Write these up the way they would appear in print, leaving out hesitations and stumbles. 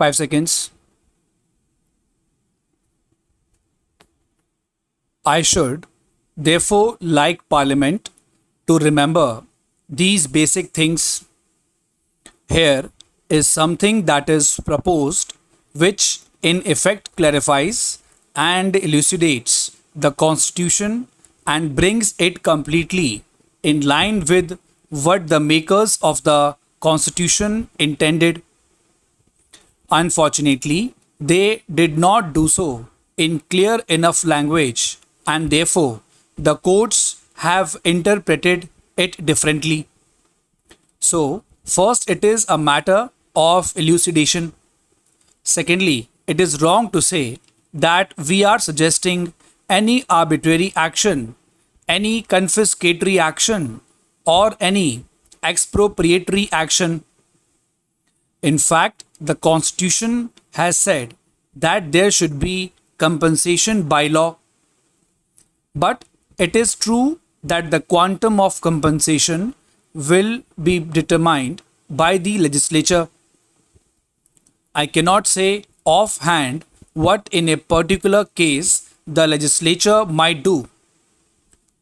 5 seconds. I should therefore like Parliament to remember these basic things. Here is something that is proposed, which in effect clarifies and elucidates the Constitution and brings it completely in line with what the makers of the Constitution intended. Unfortunately, they did not do so in clear enough language, and therefore the courts have interpreted it differently. So, first, it is a matter of elucidation. Secondly, it is wrong to say that we are suggesting any arbitrary action, any confiscatory action, or any expropriatory action. In fact, the Constitution has said that there should be compensation by law. But it is true that the quantum of compensation will be determined by the legislature. I cannot say offhand what in a particular case the legislature might do.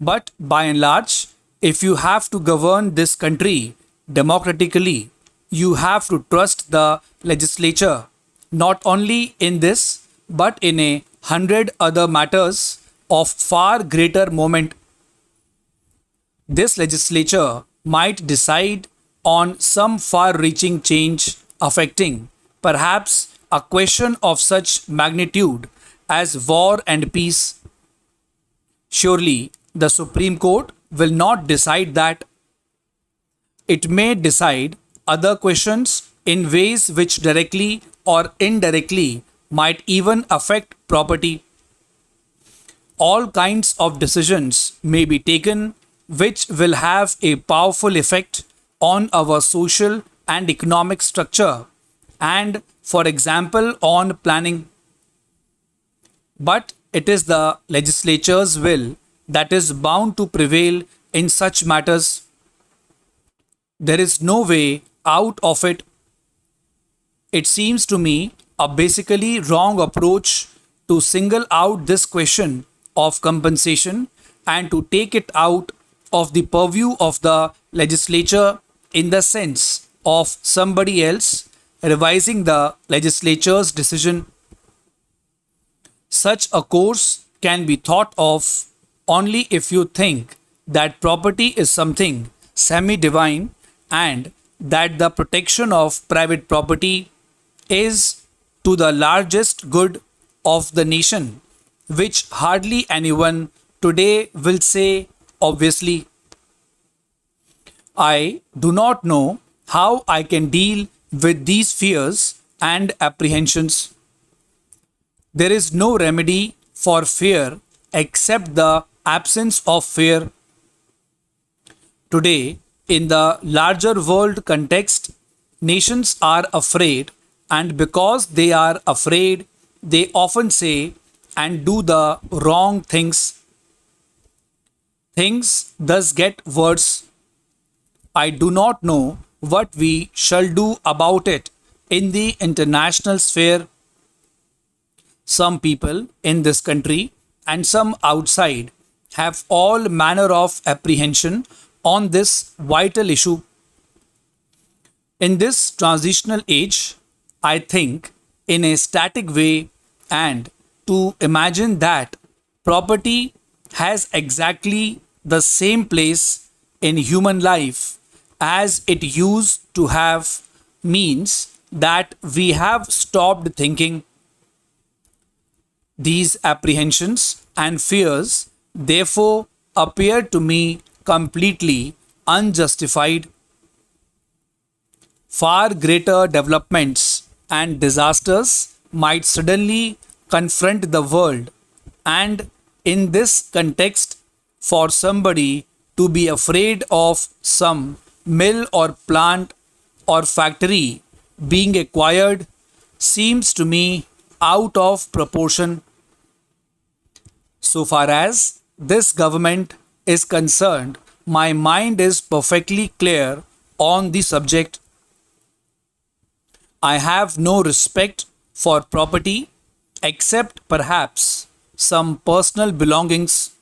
But by and large, if you have to govern this country democratically, you have to trust the legislature not only in this but in 100 other matters of far greater moment. This legislature might decide on some far reaching change affecting perhaps a question of such magnitude as war and peace. Surely the Supreme Court will not decide that. It may decide other questions in ways which directly or indirectly might even affect property. All kinds of decisions may be taken which will have a powerful effect on our social and economic structure and, for example, on planning. But it is the legislature's will that is bound to prevail in such matters. There is no way out of it. It seems to me a basically wrong approach to single out this question of compensation and to take it out of the purview of the legislature in the sense of somebody else revising the legislature's decision. Such a course can be thought of only if you think that property is something semi divine and that the protection of private property is to the largest good of the nation, which hardly anyone today will say obviously. I do not know how I can deal with these fears and apprehensions. There is no remedy for fear except the absence of fear. Today, in the larger world context, nations are afraid, and because they are afraid, they often say and do the wrong things. Things thus get worse. I do not know what we shall do about it in the international sphere. Some people in this country and some outside have all manner of apprehension on this vital issue. In this transitional age, I think in a static way and to imagine that property has exactly the same place in human life as it used to have means that we have stopped thinking. These apprehensions and fears therefore appear to me completely unjustified. Far greater developments and disasters might suddenly confront the world, and in this context, for somebody to be afraid of some mill or plant or factory being acquired seems to me out of proportion. So far as this government is concerned, my mind is perfectly clear on the subject. I have no respect for property except perhaps some personal belongings,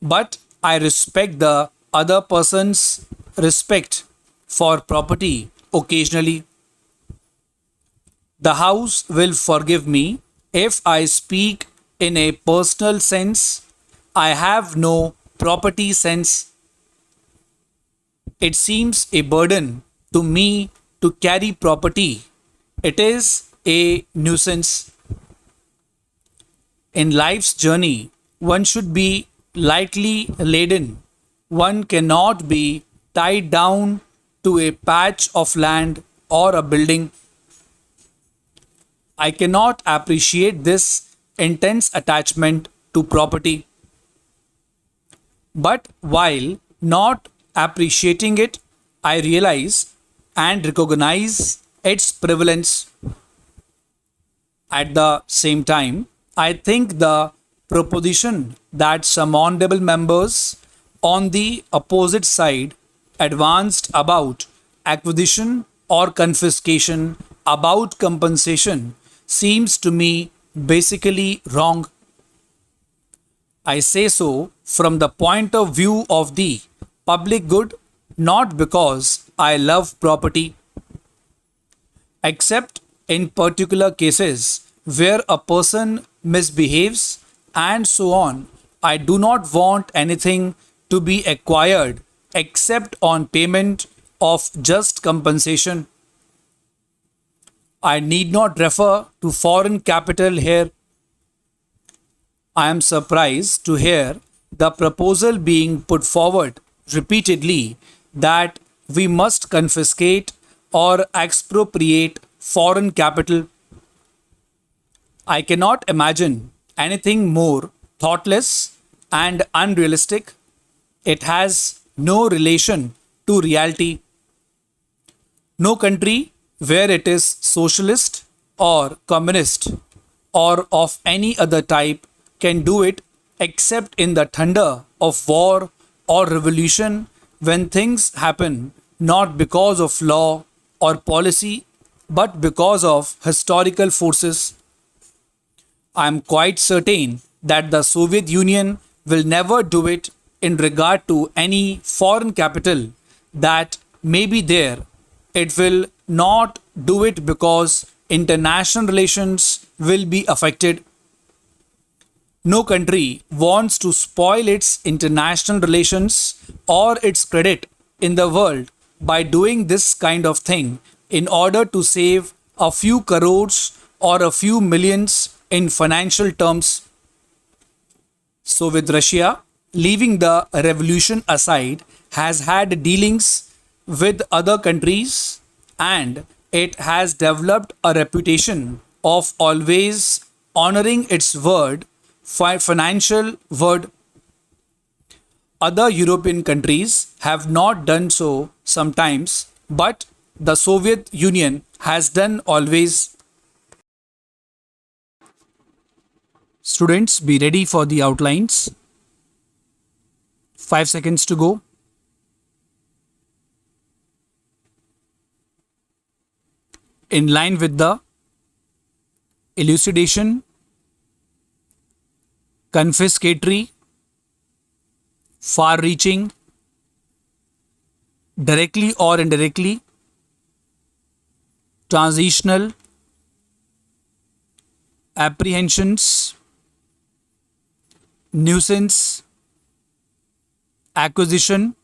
but I respect the other person's respect for property occasionally. The house will forgive me if I speak in a personal sense. I have no property sense. It seems a burden to me to carry property. It is a nuisance. In life's journey, one should be lightly laden. One cannot be tied down to a patch of land or a building. I cannot appreciate this intense attachment to property. But while not appreciating it, I realize and recognize its prevalence. At the same time, I think the proposition that some honorable members on the opposite side advanced about acquisition or confiscation, about compensation, seems to me basically wrong. I say so from the point of view of the public good, not because I love property, except in particular cases where a person misbehaves and so on. I do not want anything to be acquired except on payment of just compensation. I need not refer to foreign capital here. I am surprised to hear the proposal being put forward repeatedly that we must confiscate or expropriate foreign capital. I cannot imagine anything more thoughtless and unrealistic. It has no relation to reality. No country where it is socialist or communist or of any other type can do it except in the thunder of war or revolution, when things happen not because of law or policy but because of historical forces. I am quite certain that the Soviet Union will never do it in regard to any foreign capital that may be there. It will not do it because international relations will be affected. No country wants to spoil its international relations or its credit in the world by doing this kind of thing in order to save a few crores or a few millions in financial terms. So, with Russia, leaving the revolution aside, has had dealings with other countries, and it has developed a reputation of always honoring its word, financial word. Other European countries have not done so sometimes, but the Soviet Union has done always. Students, be ready for the outlines. 5 seconds to go. In line with the elucidation, confiscatory, far reaching, directly or indirectly, transitional, apprehensions, nuisance, acquisition,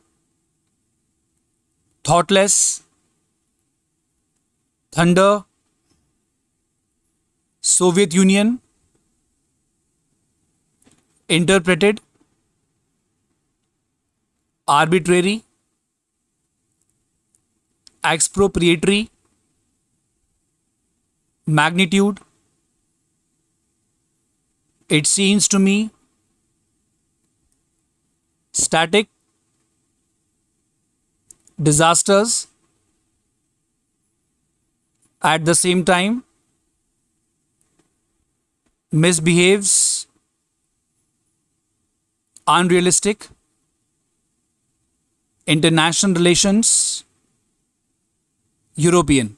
thoughtless, thunder, Soviet Union, interpreted, arbitrary, expropriatory, magnitude. It seems to me static, disasters, at the same time misbehaves, unrealistic, international relations, European.